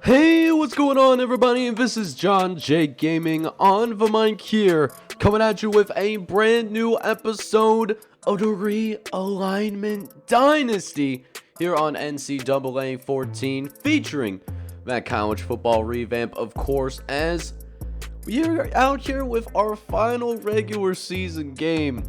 Hey, what's going on, everybody? This is John J Gaming on the mic here, coming at you with a brand new episode of the Realignment Dynasty here on NCAA 14, featuring that college football revamp, of course, as we are out here with our final regular season game.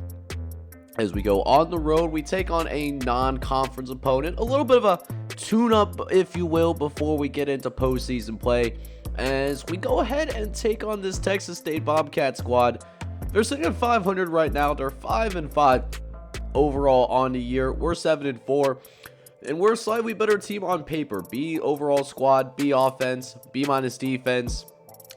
As we go on the road, we take on a non-conference opponent, a little bit of a tune-up, if you will, before we get into postseason play, as we go ahead and take on this Texas State Bobcat squad. They're sitting at 500 right now. They're 5-5 overall on the year. We're 7-4, and we're a slightly better team on paper. B overall squad, B offense, B minus defense.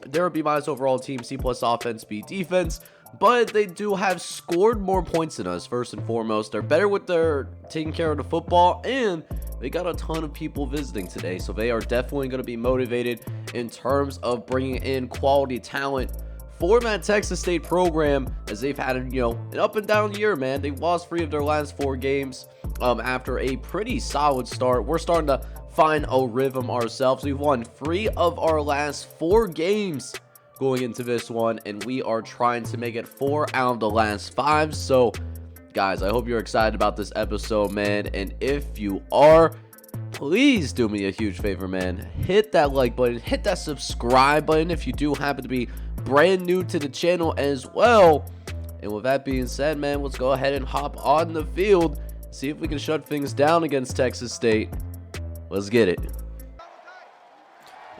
They're a B minus overall team, C plus offense, B defense. But they do have scored more points than us, first and foremost. They're better with their taking care of the football, and they got a ton of people visiting today. So they are definitely going to be motivated in terms of bringing in quality talent for that Texas State program, as they've had, an up and down year, man. They've lost 3 of their last 4 games after a pretty solid start. We're starting to find a rhythm ourselves. We've won 3 of our last 4 games going into this one, and we are trying to make it 4 out of the last 5. So guys, I hope you're excited about this episode, man, and if you are, please do me a huge favor, man. Hit that like button, hit that subscribe button if you do happen to be brand new to the channel as well. And with that being said, man, let's go ahead and hop on the field, see if we can shut things down against Texas State. Let's get it.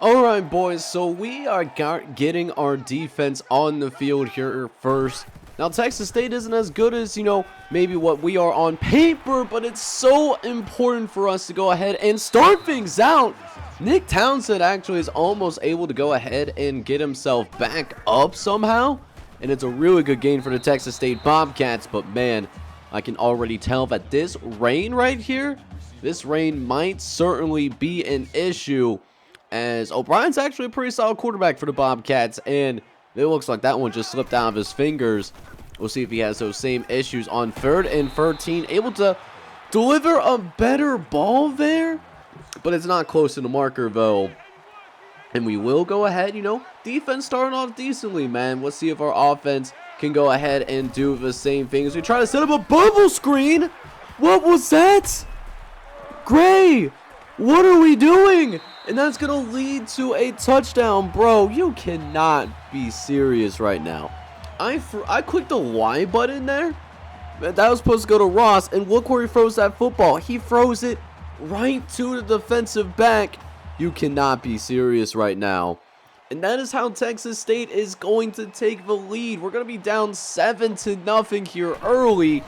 Alright, boys, so we are getting our defense on the field here first. Now, Texas State isn't as good as, maybe what we are on paper, but it's so important for us to go ahead and start things out. Nick Townsend actually is almost able to go ahead and get himself back up somehow, and it's a really good game for the Texas State Bobcats. But man, I can already tell that this rain right here, this rain might certainly be an issue, as O'Brien's actually a pretty solid quarterback for the Bobcats, and it looks like that one just slipped out of his fingers. We'll see if he has those same issues on 3rd and 13. Able to deliver a better ball there, but it's not close to the marker, though. And we will go ahead, defense starting off decently, man. Let's see if our offense can go ahead and do the same thing as we try to set up a bubble screen. What was that? Gray, what are we doing? And that's going to lead to a touchdown, bro. You cannot be serious right now. I clicked the Y button there. That was supposed to go to Ross, and look where he throws that football. He throws it right to the defensive back. You cannot be serious right now. And that is how Texas State is going to take the lead. We're going to be down 7-0 here early.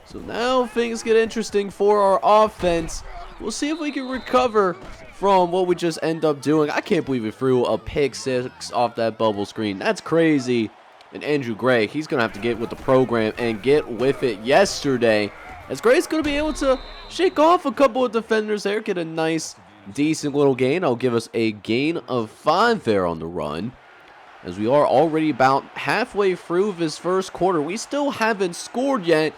So now things get interesting for our offense. We'll see if we can recover from what we just end up doing. I can't believe we threw a pick 6 off that bubble screen. That's crazy. And Andrew Gray, he's going to have to get with the program and get with it yesterday, as Gray's going to be able to shake off a couple of defenders there, get a nice, decent little gain. I'll give us a gain of 5 there on the run, as we are already about halfway through this first quarter. We still haven't scored yet.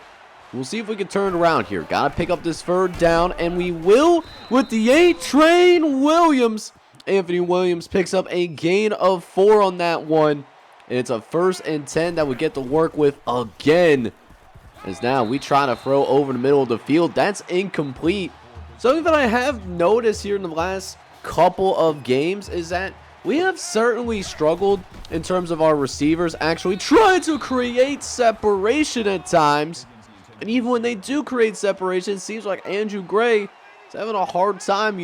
We'll see if we can turn it around here. Got to pick up this 3rd down, and we will with the 8-train Williams. Anthony Williams picks up a gain of 4 on that one. And it's a 1st and 10 that we get to work with again. As now we try to throw over the middle of the field. That's incomplete. Something that I have noticed here in the last couple of games is that we have certainly struggled in terms of our receivers actually trying to create separation at times. And even when they do create separation, it seems like Andrew Gray is having a hard time,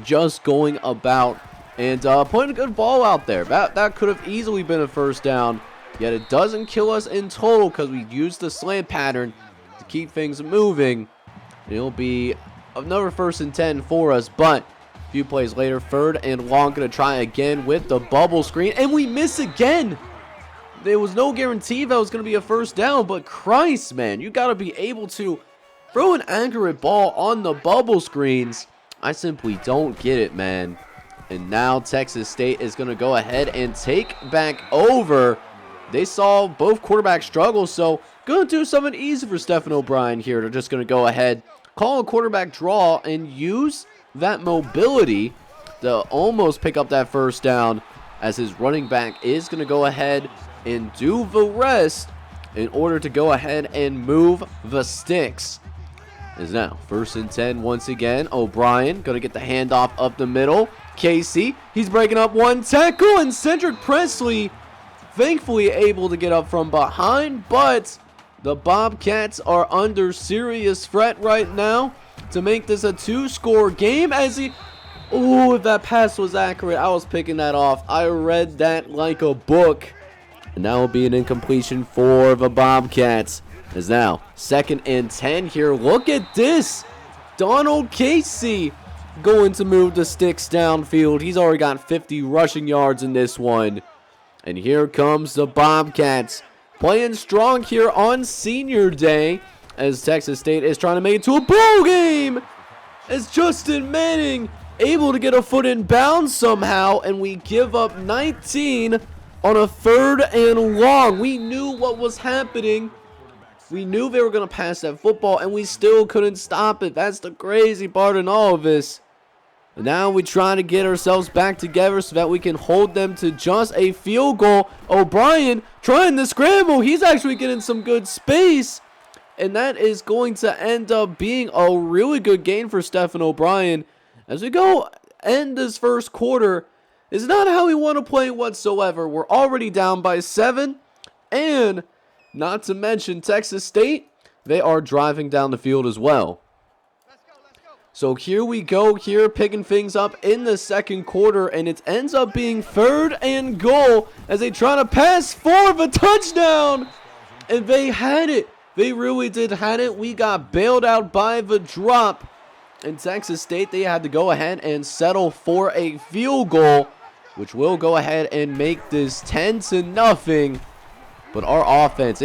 just going about and putting a good ball out there. That could have easily been a 1st down, yet it doesn't kill us in total because we used the slant pattern to keep things moving. It'll be another 1st and 10 for us, but a few plays later, 3rd and long, going to try again with the bubble screen, and we miss again. There was no guarantee that was going to be a 1st down, but Christ, man, you got to be able to throw an accurate ball on the bubble screens. I simply don't get it, man. And now Texas State is going to go ahead and take back over. They saw both quarterbacks struggle, so going to do something easy for Stephen O'Brien here. They're just going to go ahead, call a quarterback draw, and use that mobility to almost pick up that first down, as his running back is going to go ahead and do the rest in order to go ahead and move the sticks. Is now 1st and 10 once again. O'Brien going to get the handoff up the middle. Casey, he's breaking up one tackle, and Cedric Presley thankfully able to get up from behind, but the Bobcats are under serious threat right now to make this a 2-score game as he... Oh, if that pass was accurate, I was picking that off. I read that like a book. And that will be an incompletion for the Bobcats. Is now 2nd and 10 here. Look at this. Donald Casey going to move the sticks downfield. He's already got 50 rushing yards in this one. And here comes the Bobcats playing strong here on Senior Day as Texas State is trying to make it to a bowl game. As Justin Manning able to get a foot in bounds somehow, and we give up 19 on a 3rd and long. We knew what was happening. We knew they were going to pass that football, and we still couldn't stop it. That's the crazy part in all of this. And now we try to get ourselves back together so that we can hold them to just a field goal. O'Brien trying to scramble. He's actually getting some good space. And that is going to end up being a really good game for Stephen O'Brien. As we go end this first quarter, is not how we want to play whatsoever. We're already down by 7. And not to mention Texas State, they are driving down the field as well. So here we go here, picking things up in the second quarter, and it ends up being 3rd and goal as they try to pass for the touchdown. And they had it. They really did had it. We got bailed out by the drop. In Texas State, they had to go ahead and settle for a field goal, which will go ahead and make this 10-0. But our offense,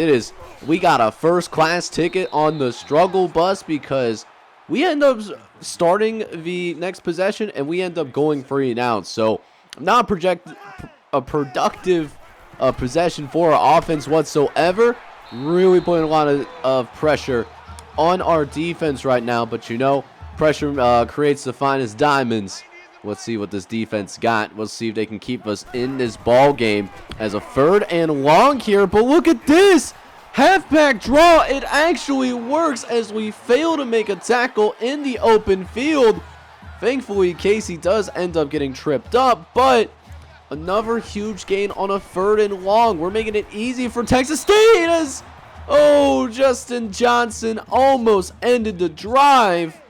we got a first-class ticket on the struggle bus because we end up starting the next possession and we end up going 3 and out. So not a productive possession for our offense whatsoever. Really putting a lot of pressure on our defense right now. But you know, pressure creates the finest diamonds. Let's see what this defense got. Let's see if they can keep us in this ball game as a 3rd and long here. But look at this. Halfback draw. It actually works as we fail to make a tackle in the open field. Thankfully, Casey does end up getting tripped up, but another huge gain on a 3rd and long. We're making it easy for Texas State as, Justin Johnson almost ended the drive.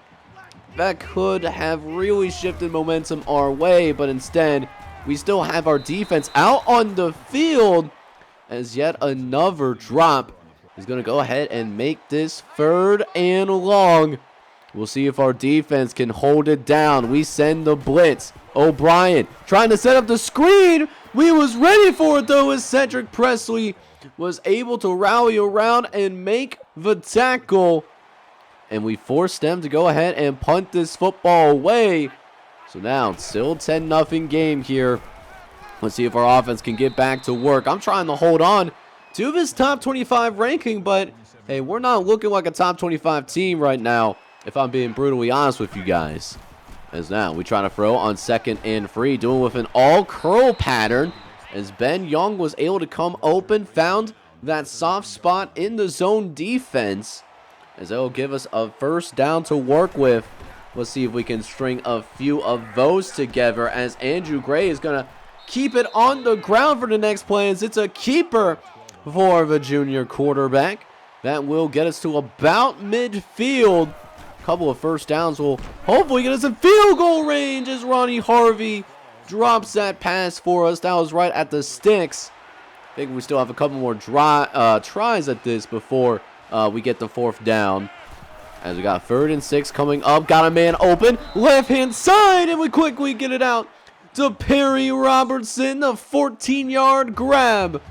That could have really shifted momentum our way, but instead, we still have our defense out on the field as yet another drop is going to go ahead and make this 3rd and long. We'll see if our defense can hold it down. We send the blitz. O'Brien trying to set up the screen. We was ready for it though as Cedric Presley was able to rally around and make the tackle. And we forced them to go ahead and punt this football away. So now it's still a 10-0 game here. Let's see if our offense can get back to work. I'm trying to hold on to this top 25 ranking, but hey, we're not looking like a top 25 team right now, if I'm being brutally honest with you guys. As now we try to throw on 2nd and 3, doing with an all-curl pattern as Ben Young was able to come open, found that soft spot in the zone defense, as they'll give us a first down to work with. Let's see if we can string a few of those together as Andrew Gray is going to keep it on the ground for the next play as it's a keeper for the junior quarterback. That will get us to about midfield. A couple of first downs will hopefully get us in field goal range as Ronnie Harvey drops that pass for us. That was right at the sticks. I think we still have a couple more tries at this before we get the 4th down. As we got 3rd and 6 coming up. Got a man open. Left-hand side. And we quickly get it out to Perry Robertson. A 14-yard grab.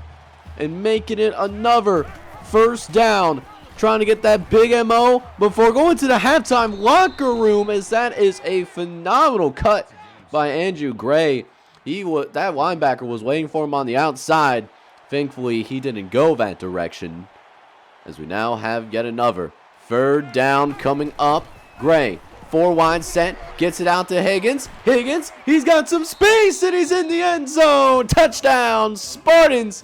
And making it another first down. Trying to get that big MO before going to the halftime locker room. As that is a phenomenal cut by Andrew Gray. That linebacker was waiting for him on the outside. Thankfully, he didn't go that direction. As we now have yet another 3rd down coming up. Gray 4 wide set, gets it out to Higgins. Higgins, he's got some space and he's in the end zone. Touchdown, Spartans.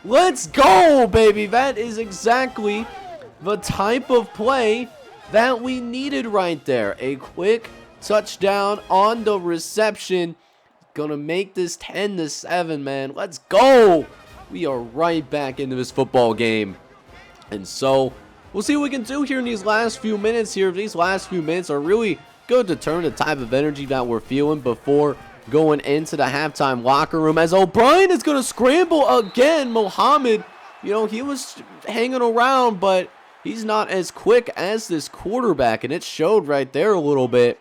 Let's go, baby. That is exactly the type of play that we needed right there. A quick touchdown on the reception. Gonna make this 10-7, man. Let's go. We are right back into this football game. And so we'll see what we can do here in these last few minutes here. These last few minutes are really good to turn the type of energy that we're feeling before going into the halftime locker room, as O'Brien is going to scramble again. Mohammed, you know, he was hanging around, but he's not as quick as this quarterback, and it showed right there a little bit.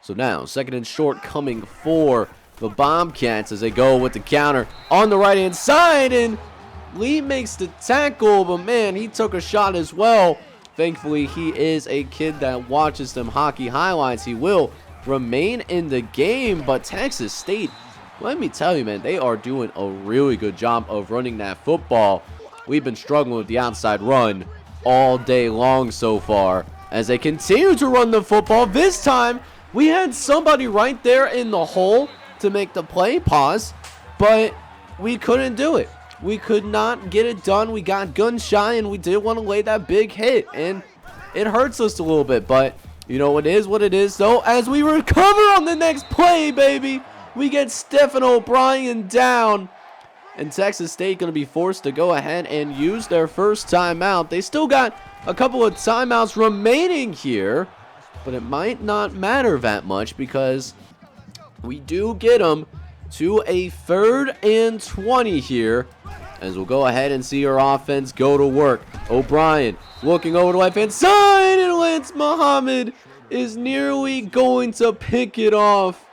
So now, 2nd and short coming for the Bobcats as they go with the counter on the right-hand side, and Lee makes the tackle, but man, he took a shot as well. Thankfully, he is a kid that watches them hockey highlights. He will remain in the game, but Texas State, let me tell you, man, they are doing a really good job of running that football. We've been struggling with the outside run all day long so far as they continue to run the football. This time, we had somebody right there in the hole to make the play, pause, but we couldn't do it. We could not get it done. We got gun shy, and we did want to lay that big hit, and it hurts us a little bit, but you know, it is what it is. So as we recover on the next play, baby, we get Stephen O'Brien down, and Texas State going to be forced to go ahead and use their first timeout. They still got a couple of timeouts remaining here, but it might not matter that much because we do get them to a 3rd and 20 here, as we'll go ahead and see our offense go to work. O'Brien looking over the left-hand side, and Lance Muhammad is nearly going to pick it off.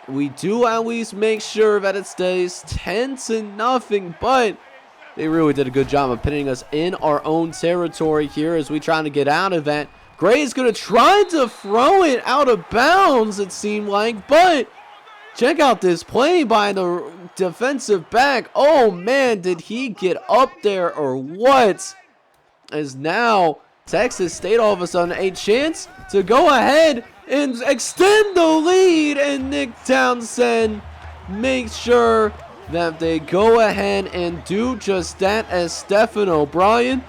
We do at least make sure that it stays 10-0, but they really did a good job of pinning us in our own territory here as we try to get out of that. Gray is going to try to throw it out of bounds, it seemed like, but check out this play by the defensive back. Oh, man, did he get up there or what? As now Texas State all of a sudden a chance to go ahead and extend the lead, and Nick Townsend makes sure that they go ahead and do just that as Stephen O'Brien.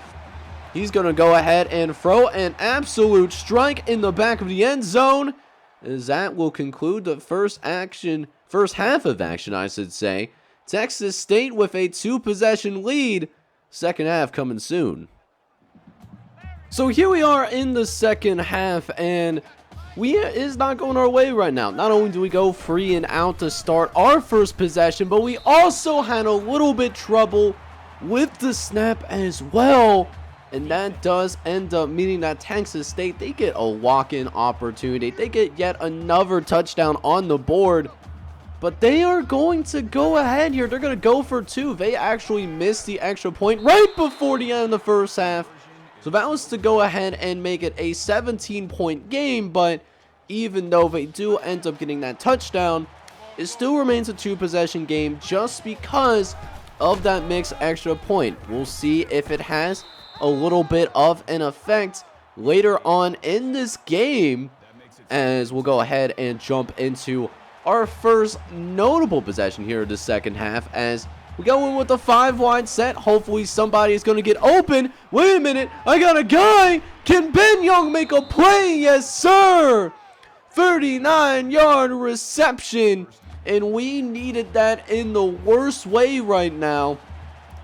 He's going to go ahead and throw an absolute strike in the back of the end zone, as that will conclude the first half of action, I should say. Texas State with a 2-possession lead. Second half coming soon. So here we are in the second half, and is not going our way right now. Not only do we go 3 and out to start our first possession, but we also had a little bit trouble with the snap as well. And that does end up meaning that Texas State, they get a walk-in opportunity. They get yet another touchdown on the board. But they are going to go ahead here. They're going to go for 2. They actually missed the extra point right before the end of the first half. So that was to go ahead and make it a 17-point game. But even though they do end up getting that touchdown, it still remains a 2-possession game just because of that mixed extra point. We'll see if it has a little bit of an effect later on in this game, as we'll go ahead and jump into our first notable possession here in the second half, as we go in with the 5-wide set. Hopefully somebody is going to get open. Wait a minute, I got a guy. Can Ben Young make a play? Yes, sir. 39-yard reception, and we needed that in the worst way right now,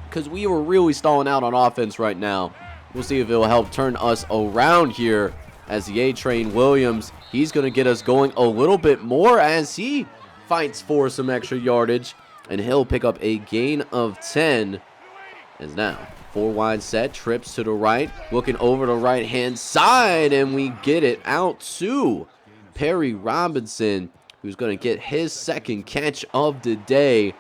because we were really stalling out on offense right now. We'll see if it will help turn us around here, as the A-Train Williams, he's going to get us going a little bit more as he fights for some extra yardage, and he'll pick up a gain of 10. As now, 4-wide set, trips to the right, looking over the right-hand side, and we get it out to Perry Robinson, who's going to get his second catch of the day,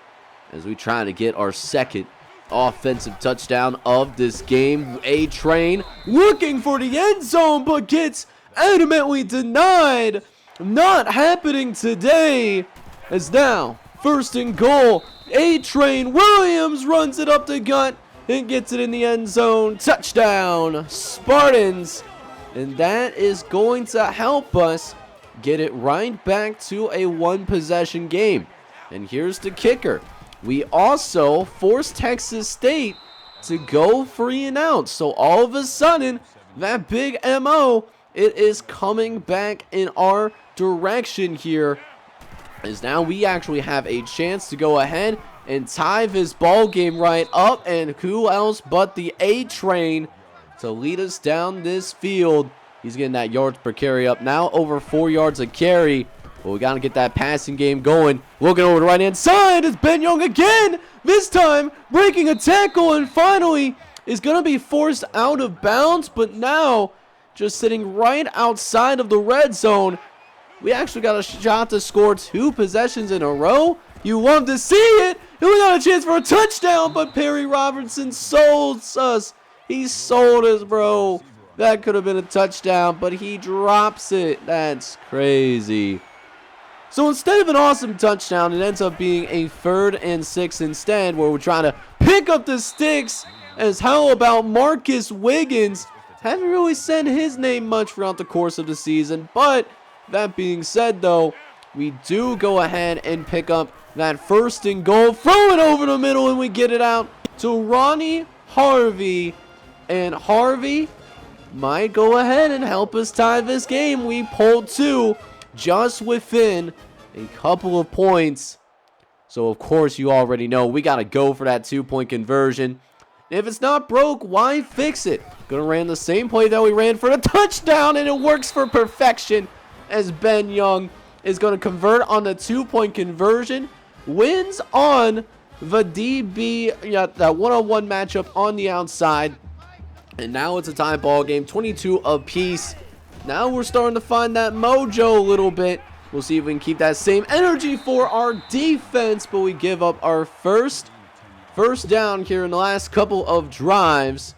as we try to get our second offensive touchdown of this game. A-Train looking for the end zone, but gets adamantly denied. Not happening today. As now, 1st and goal. A-Train Williams runs it up the gut and gets it in the end zone. Touchdown, Spartans. And that is going to help us get it right back to a one-possession game. And here's the kicker. We also forced Texas State to go 3 and out. So all of a sudden, that big MO, it is coming back in our direction here. As now we actually have a chance to go ahead and tie this ball game right up. And who else but the A-Train to lead us down this field. He's getting that yards per carry up now, over 4 yards a carry. But we got to get that passing game going. Looking over the right-hand side is Ben Young again. This time, breaking a tackle, and finally is going to be forced out of bounds. But now, just sitting right outside of the red zone. We actually got a shot to score 2 possessions in a row. You love to see it. And we got a chance for a touchdown, but Perry Robertson sold us. He sold us, bro. That could have been a touchdown, but he drops it. That's crazy. So instead of an awesome touchdown, it ends up being a 3rd and 6 instead, where we're trying to pick up the sticks. As how about Marcus Wiggins? Haven't really said his name much throughout the course of the season, but that being said, though, we do go ahead and pick up that 1st and goal. Throw it over the middle, and we get it out to Ronnie Harvey. And Harvey might go ahead and help us tie this game. We pulled 2 just within a couple of points. So, of course, you already know we got to go for that 2-point conversion. If it's not broke, why fix it? Gonna run the same play that we ran for the touchdown, and it works for perfection as Ben Young is going to convert on the 2-point conversion. Wins on the DB, that one-on-one matchup on the outside. And now it's a tie ball game, 22 apiece. Now we're starting to find that mojo a little bit. We'll see if we can keep that same energy for our defense, but we give up our first down here in the last couple of drives,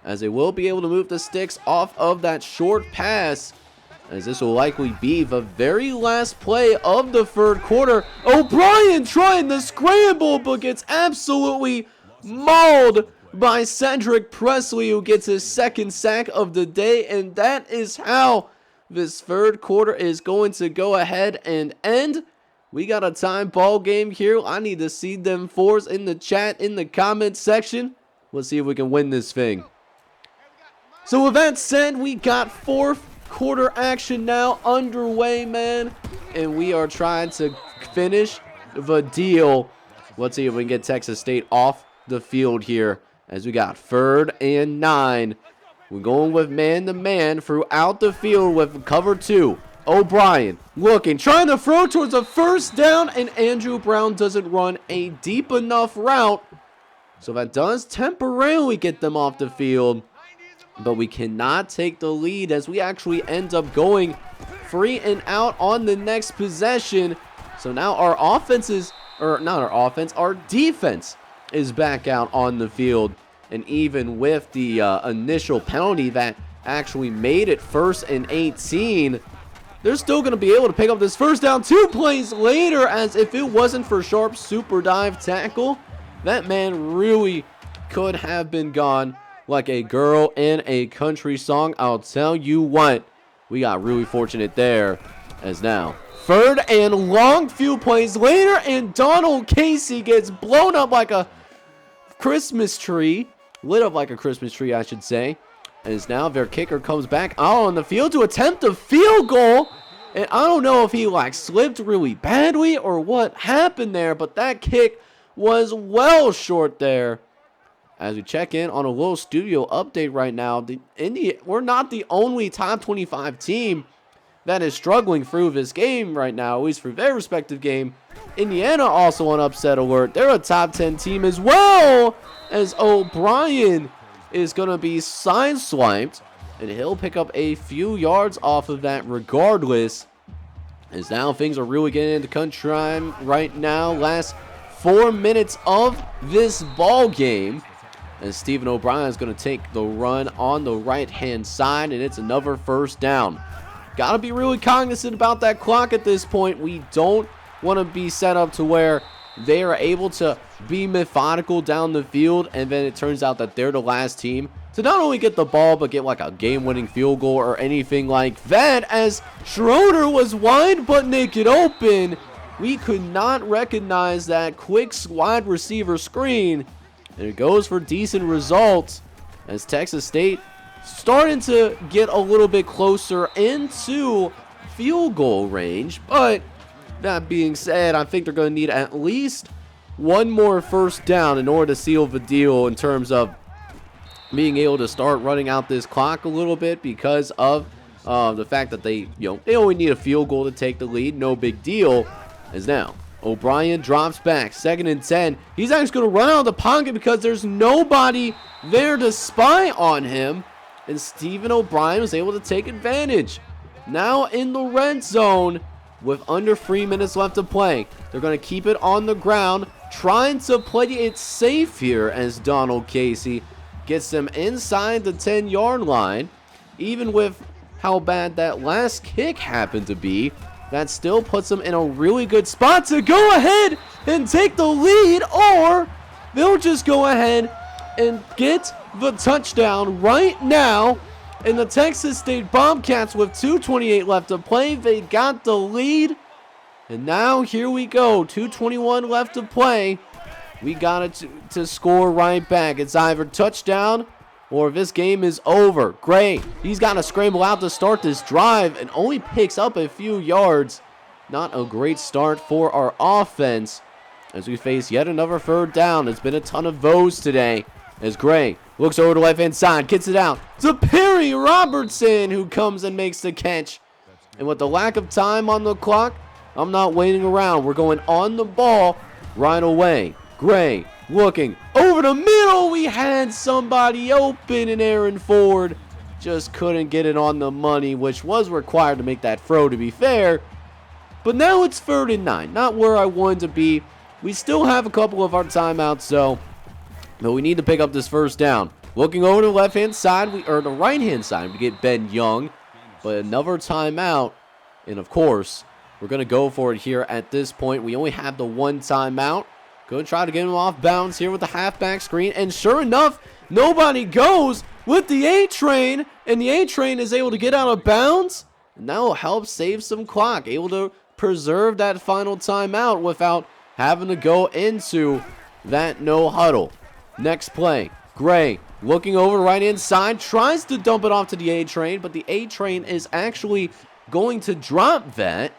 as they will be able to move the sticks off of that short pass, as this will likely be the very last play of the 3rd quarter. O'Brien trying the scramble, but gets absolutely mauled by Cedric Presley, who gets his 2nd sack of the day. And that is how this 3rd quarter is going to go ahead and end. We got a time ball game here. I need to see them 4s in the chat, in the comment section. Let's see if we can win this thing. So with that said, we got 4th quarter action now underway, man. And we are trying to finish the deal. Let's see if we can get Texas State off the field here, as we got 3rd and 9. We're going with man-to-man throughout the field with cover 2. O'Brien looking, trying to throw towards a 1st down, and Andrew Brown doesn't run a deep enough route. So that does temporarily get them off the field, but we cannot take the lead, as we actually end up going 3 and out on the next possession. So now our our defense is back out on the field. And even with the initial penalty that actually made it 1st and 18, they're still going to be able to pick up this 1st down 2 plays later, as if it wasn't for Sharp's super dive tackle, that man really could have been gone like a girl in a country song. I'll tell you what, we got really fortunate there, as now 3rd and long, few plays later, and Donald Casey gets blown up like a Christmas tree, lit up like a Christmas tree, I should say. As now their kicker comes back out on the field to attempt a field goal. And I don't know if he slipped really badly or what happened there, but that kick was well short there. As we check in on a little studio update right now, we're not the only top 25 team that is struggling through this game right now, at least for their respective game. Indiana also on upset alert. They're a top 10 team as well, as O'Brien is going to be sideswiped, and he'll pick up a few yards off of that regardless. As now things are really getting into crunch time right now. Last 4 minutes of this ball game, as Stephen O'Brien is going to take the run on the right-hand side, and it's another 1st down. Got to be really cognizant about that clock at this point. We don't want to be set up to where they are able to be methodical down the field, and then it turns out that they're the last team to not only get the ball, but get like a game-winning field goal or anything like that, as Schroeder was wide but naked open. We could not recognize that quick wide receiver screen, and it goes for decent results as Texas State starting to get a little bit closer into field goal range. But that being said, I think they're going to need at least one more first down in order to seal the deal in terms of being able to start running out this clock a little bit, because of the fact that they only need a field goal to take the lead. No big deal. As now O'Brien drops back, 2nd and 10. He's actually going to run out of the pocket because there's nobody there to spy on him, and Stephen O'Brien was able to take advantage. Now in the red zone with under 3 minutes left to play. They're going to keep it on the ground, trying to play it safe here as Donald Casey gets them inside the 10-yard line. Even with how bad that last kick happened to be, that still puts them in a really good spot to go ahead and take the lead, or they'll just go ahead and get the touchdown right now. And the Texas State Bobcats, with 2:28 left to play, they got the lead. And now here we go, 2:21 left to play. We got it to score right back. It's either touchdown or this game is over. Gray, he's got to scramble out to start this drive and only picks up a few yards. Not a great start for our offense as we face yet another 3rd down. It's been a ton of those today as Gray looks over to left-hand side, gets it out to Perry Robertson, who comes and makes the catch. And with the lack of time on the clock, I'm not waiting around. We're going on the ball right away. Gray looking over the middle. We had somebody open, and Aaron Ford just couldn't get it on the money, which was required to make that throw, to be fair. But now it's 3rd and 9. Not where I wanted to be. We still have a couple of our timeouts, but we need to pick up this first down. Looking over to the left-hand side, or the right-hand side, we get Ben Young. But another timeout, and of course, we're going to go for it here at this point. We only have the one timeout. Going to try to get him off bounds here with the halfback screen. And sure enough, nobody goes with the A-Train. And the A-Train is able to get out of bounds. And that will help save some clock. Able to preserve that final timeout without having to go into that no huddle. Next play, Gray looking over right-hand side. Tries to dump it off to the A-Train. But the A-Train is actually going to drop that,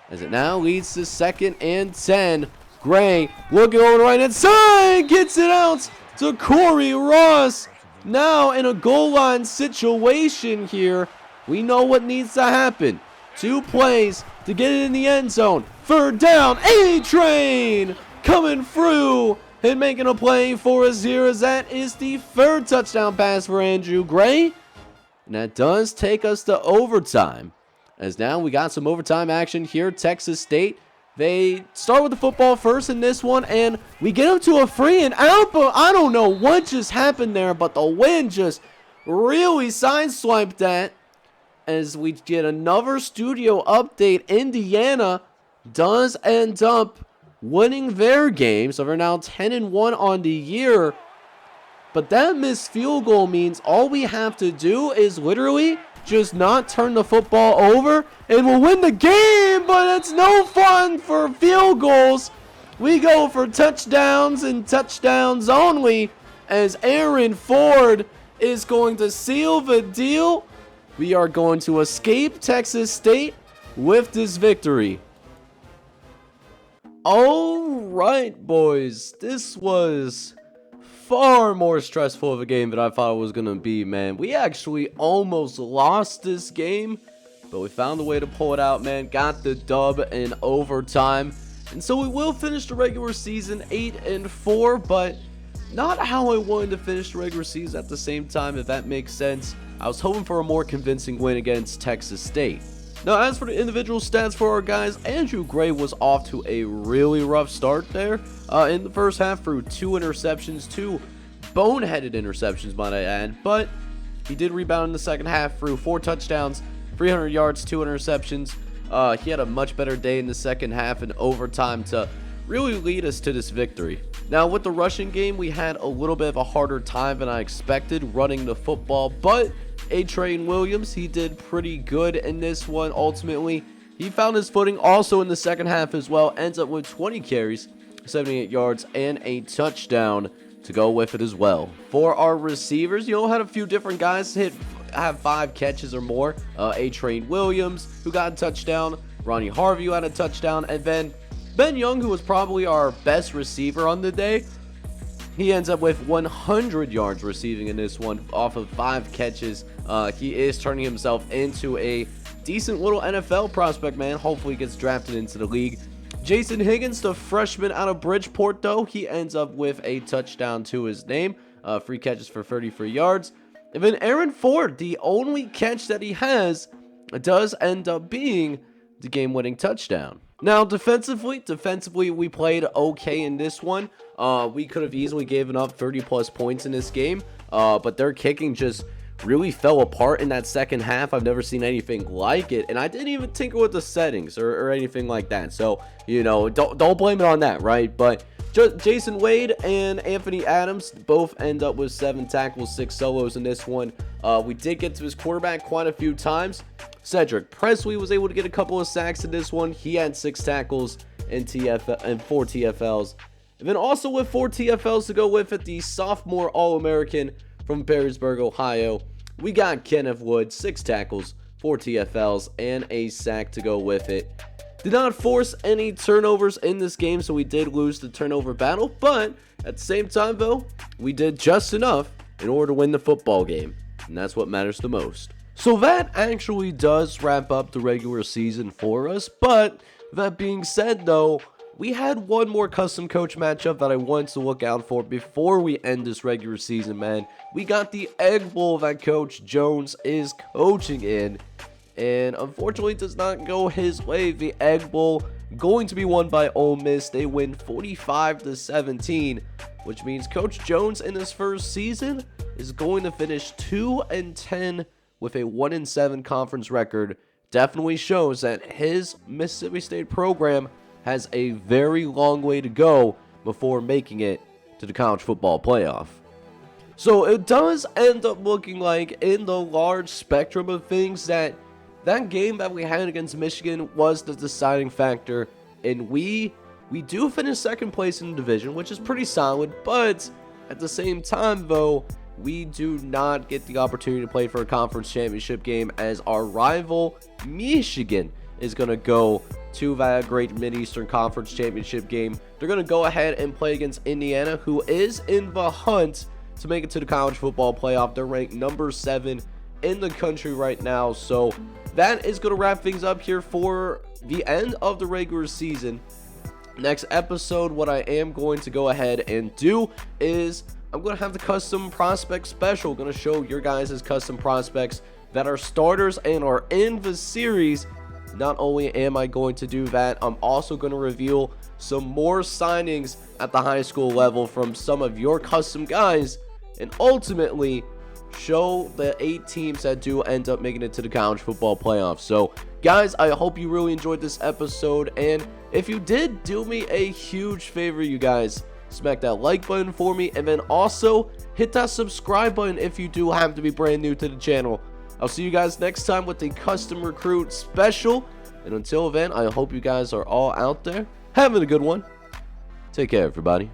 as it now leads to 2nd and 10. Gray looking over the right-hand side, gets it out to Corey Ross. Now in a goal line situation here, we know what needs to happen. 2 plays to get it in the end zone. 3rd down, A-Train coming through and making a play for us here, as that is the 3rd touchdown pass for Andrew Gray. And that does take us to overtime, as now we got some overtime action here. Texas State, they start with the football first in this one, and we get them to a 3 and out, but I don't know what just happened there, but the wind just really sideswiped that as we get another studio update. Indiana does end up winning their game, so they're now 10-1 on the year. But that missed field goal means all we have to do is literally just not turn the football over, and we'll win the game. But it's no fun for field goals. We go for touchdowns and touchdowns only, as Aaron Ford is going to seal the deal. We are going to escape Texas State with this victory. All right, boys, this was far more stressful of a game than I thought it was going to be, man. We actually almost lost this game, but we found a way to pull it out, man. Got the dub in overtime. And so we will finish the regular season 8-4, but not how I wanted to finish the regular season at the same time, if that makes sense. I was hoping for a more convincing win against Texas State. Now, as for the individual stats for our guys, Andrew Gray was off to a really rough start there in the first half, through 2 interceptions, 2 boneheaded interceptions, might I add. But he did rebound in the second half through 4 touchdowns, 300 yards, 2 interceptions. He had a much better day in the second half in overtime to really lead us to this victory. Now, with the rushing game, we had a little bit of a harder time than I expected running the football, but A-Train Williams, he did pretty good in this one. Ultimately, he found his footing also in the second half as well, ends up with 20 carries, 78 yards, and a touchdown to go with it as well. For our receivers, had a few different guys have 5 catches or more. A-Train Williams, who got a touchdown. Ronnie Harvey, who had a touchdown. And then Ben Young, who was probably our best receiver on the day, he ends up with 100 yards receiving in this one off of 5 catches. He is turning himself into a decent little NFL prospect, man. Hopefully he gets drafted into the league. Jason Higgins, the freshman out of Bridgeport, though, he ends up with a touchdown to his name. 3 catches for 33 yards. And then Aaron Ford, the only catch that he has, does end up being the game-winning touchdown. Now, defensively, we played okay in this one. We could have easily given up 30-plus points in this game, but their kicking just really fell apart in that second half. I've never seen anything like it, and I didn't even tinker with the settings or anything like that. So, don't blame it on that, right? But Jason Wade and Anthony Adams both end up with 7 tackles, 6 solos in this one. We did get to his quarterback quite a few times. Cedric Presley was able to get a couple of sacks in this one. He had 6 tackles and 4 TFLs. And then also with 4 TFLs to go with it, the sophomore All-American from Perrysburg, Ohio, we got Kenneth Wood, 6 tackles, 4 TFLs, and a sack to go with it. Did not force any turnovers in this game, so we did lose the turnover battle, but at the same time, though, we did just enough in order to win the football game, and that's what matters the most. So that actually does wrap up the regular season for us, but that being said, though, we had one more custom coach matchup that I wanted to look out for before we end this regular season, man. We got the Egg Bowl that Coach Jones is coaching in, and unfortunately does not go his way. The Egg Bowl going to be won by Ole Miss. They win 45-17, which means Coach Jones in his first season is going to finish 2-10 with a 1-7 conference record. Definitely shows that his Mississippi State program has a very long way to go before making it to the college football playoff. So it does end up looking like, in the large spectrum of things, that game that we had against Michigan was the deciding factor, and we do finish second place in the division, which is pretty solid, but at the same time, though, we do not get the opportunity to play for a conference championship game, as our rival Michigan is going to go to that great Mid-Eastern Conference Championship game. They're going to go ahead and play against Indiana, who is in the hunt to make it to the college football playoff. They're ranked number 7 in the country right now. So that is going to wrap things up here for the end of the regular season. Next episode, what I am going to go ahead and do is I'm going to have the custom prospect special. I'm going to show your guys' custom prospects that are starters and are in the series. Not only am I going to do that, I'm also going to reveal some more signings at the high school level from some of your custom guys, and ultimately show the 8 teams that do end up making it to the college football playoffs. So guys, I hope you really enjoyed this episode, and if you did, do me a huge favor, you guys. Smack that like button for me, and then also hit that subscribe button if you do happen to be brand new to the channel. I'll see you guys next time with the custom recruit special. And until then, I hope you guys are all out there having a good one. Take care, everybody.